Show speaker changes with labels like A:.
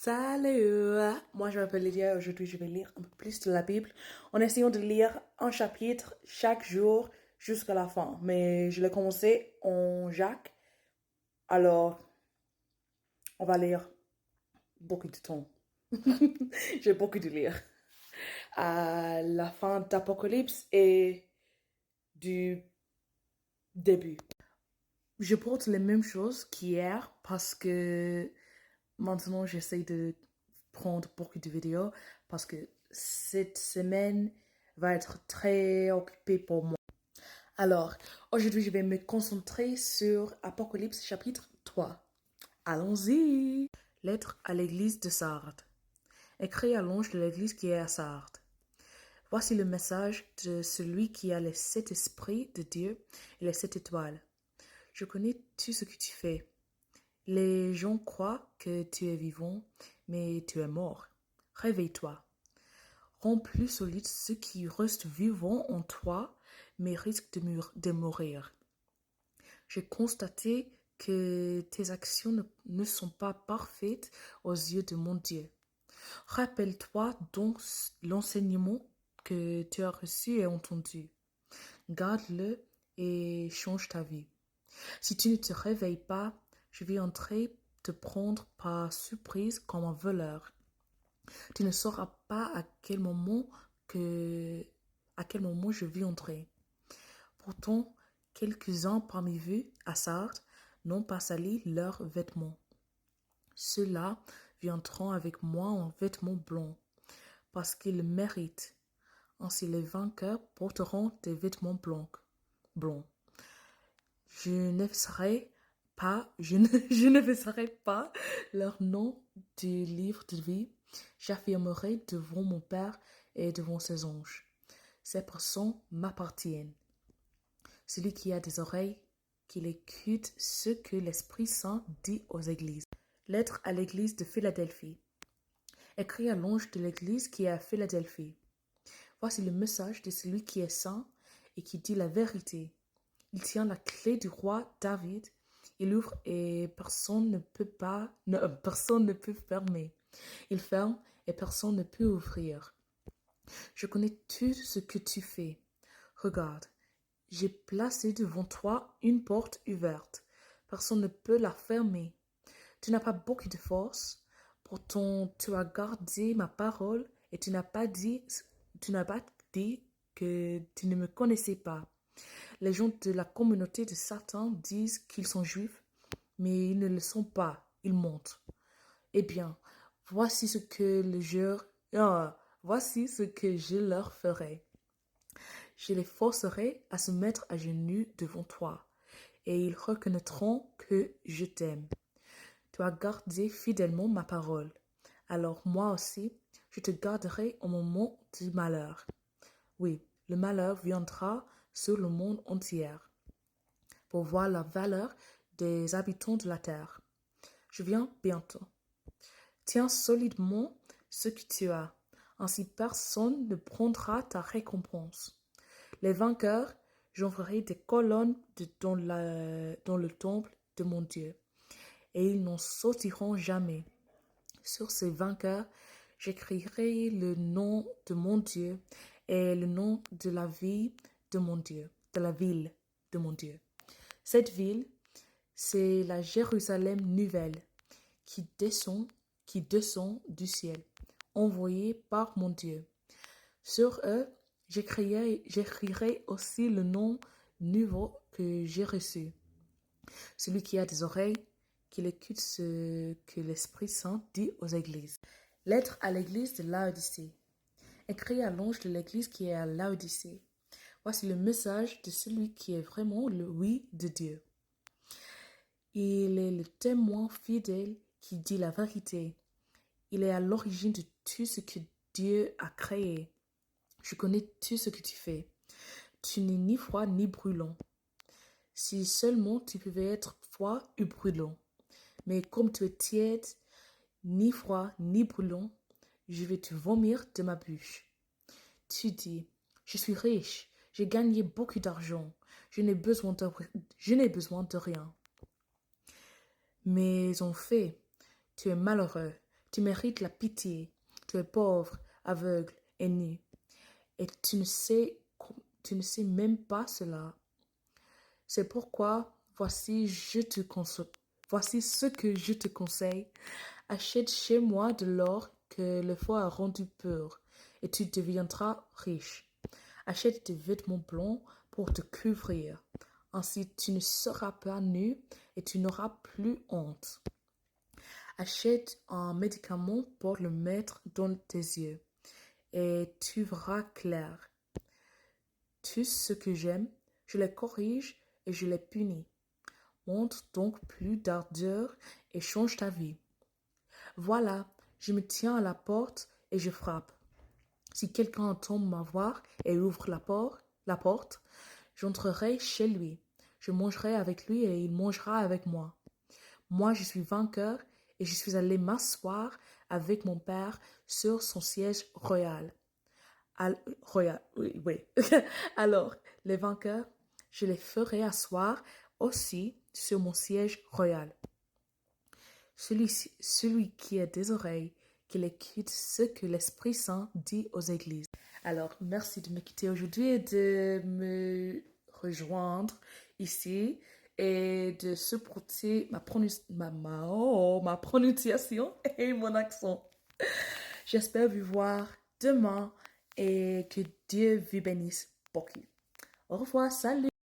A: Salut! Moi je m'appelle Lydia et aujourd'hui je vais lire un peu plus de la Bible en essayant de lire un chapitre chaque jour jusqu'à la fin. Mais je l'ai commencé en Jacques, alors on va lire beaucoup de temps. J'ai beaucoup de lire. À la fin d'Apocalypse et du début. Je porte les mêmes choses qu'hier parce que maintenant j'essaie de prendre beaucoup de vidéos parce que cette semaine va être très occupée pour moi. Alors, aujourd'hui, je vais me concentrer sur Apocalypse chapitre 3. Allons-y! Lettre à l'église de Sardes. Écrit à l'ange de l'église qui est à Sardes. Voici le message de celui qui a les 7 esprits de Dieu et les 7 étoiles. Je connais tout ce que tu fais. Les gens croient que tu es vivant, mais tu es mort. Réveille-toi. Rends plus solide ceux qui restent vivants en toi, mais risquent de mourir. J'ai constaté que tes actions ne sont pas parfaites aux yeux de mon Dieu. Rappelle-toi donc l'enseignement que tu as reçu et entendu. Garde-le et change ta vie. Si tu ne te réveilles pas, je vais entrer te prendre par surprise comme un voleur. Tu ne sauras pas à quel moment je vais entrer. Pourtant, quelques-uns parmi vous, à Sardes, n'ont pas sali leurs vêtements. Ceux-là viendront avec moi en vêtements blancs, parce qu'ils le méritent. Ainsi les vainqueurs porteront des vêtements blancs. Je ne verserai pas leur nom du livre de vie. J'affirmerai devant mon Père et devant ses anges. Ces personnes m'appartiennent. Celui qui a des oreilles, qu'il écoute ce que l'Esprit Saint dit aux églises. Lettre à l'église de Philadelphie. Écrit à l'ange de l'église qui est à Philadelphie. Voici le message de celui qui est saint et qui dit la vérité. Il tient la clé du roi David. Il ouvre et personne ne peut fermer. Il ferme et personne ne peut ouvrir. Je connais tout ce que tu fais. Regarde, j'ai placé devant toi une porte ouverte. Personne ne peut la fermer. Tu n'as pas beaucoup de force. Pourtant, tu as gardé ma parole et tu n'as pas dit que tu ne me connaissais pas. Les gens de la communauté de Satan disent qu'ils sont juifs, mais ils ne le sont pas, ils mentent. Eh bien, voici ce que je leur ferai. Je les forcerai à se mettre à genoux devant toi, et ils reconnaîtront que je t'aime. Tu as gardé fidèlement ma parole. Alors moi aussi, je te garderai au moment du malheur. Oui, le malheur viendra sur le monde entier pour voir la valeur des habitants de la terre. Je viens bientôt. Tiens solidement ce que tu as, ainsi personne ne prendra ta récompense. Les vainqueurs, j'enverrai des colonnes dans le temple de mon Dieu, et ils n'en sortiront jamais. Sur ces vainqueurs, j'écrirai le nom de mon Dieu et le nom de la ville de mon Dieu. Cette ville, c'est la Jérusalem nouvelle qui descend du ciel, envoyée par mon Dieu. Sur eux, j'écrirai aussi le nom nouveau que j'ai reçu. Celui qui a des oreilles, qu'il écoute ce que l'Esprit Saint dit aux églises. Lettre à l'église de Laodicée. Écrit à l'ange de l'église qui est à Laodicée. Voici le message de celui qui est vraiment le oui de Dieu. Il est le témoin fidèle qui dit la vérité. Il est à l'origine de tout ce que Dieu a créé. Je connais tout ce que tu fais. Tu n'es ni froid ni brûlant. Si seulement tu pouvais être froid ou brûlant. Mais comme tu es tiède, ni froid ni brûlant, je vais te vomir de ma bouche. Tu dis, je suis riche, j'ai gagné beaucoup d'argent, je n'ai besoin de rien. Mais en fait, tu es malheureux, Tu mérites la pitié. Tu es pauvre, aveugle et nu. Et tu ne sais même pas cela. C'est pourquoi voici ce que je te conseille. Achète chez moi de l'or que le feu a rendu pur, et tu deviendras riche. Achète des vêtements blancs pour te couvrir. Ainsi tu ne seras pas nu et tu n'auras plus honte. Achète un médicament pour le mettre dans tes yeux, et tu verras clair. Tous ceux que j'aime, je les corrige et je les punis. Montre donc plus d'ardeur et change ta vie. Voilà, je me tiens à la porte et je frappe. Si quelqu'un entend ma voix et ouvre la porte, j'entrerai chez lui. Je mangerai avec lui et il mangera avec moi. Moi, je suis vainqueur et je suis allé m'asseoir avec mon père sur son siège royal. Oui. Alors, les vainqueurs, je les ferai asseoir aussi sur mon siège royal. Celui qui a des oreilles, qu'il écoute ce que l'Esprit Saint dit aux églises. Alors, merci de m'écouter aujourd'hui et de me rejoindre ici et de supporter ma prononciation et mon accent. J'espère vous voir demain et que Dieu vous bénisse beaucoup. Au revoir, salut!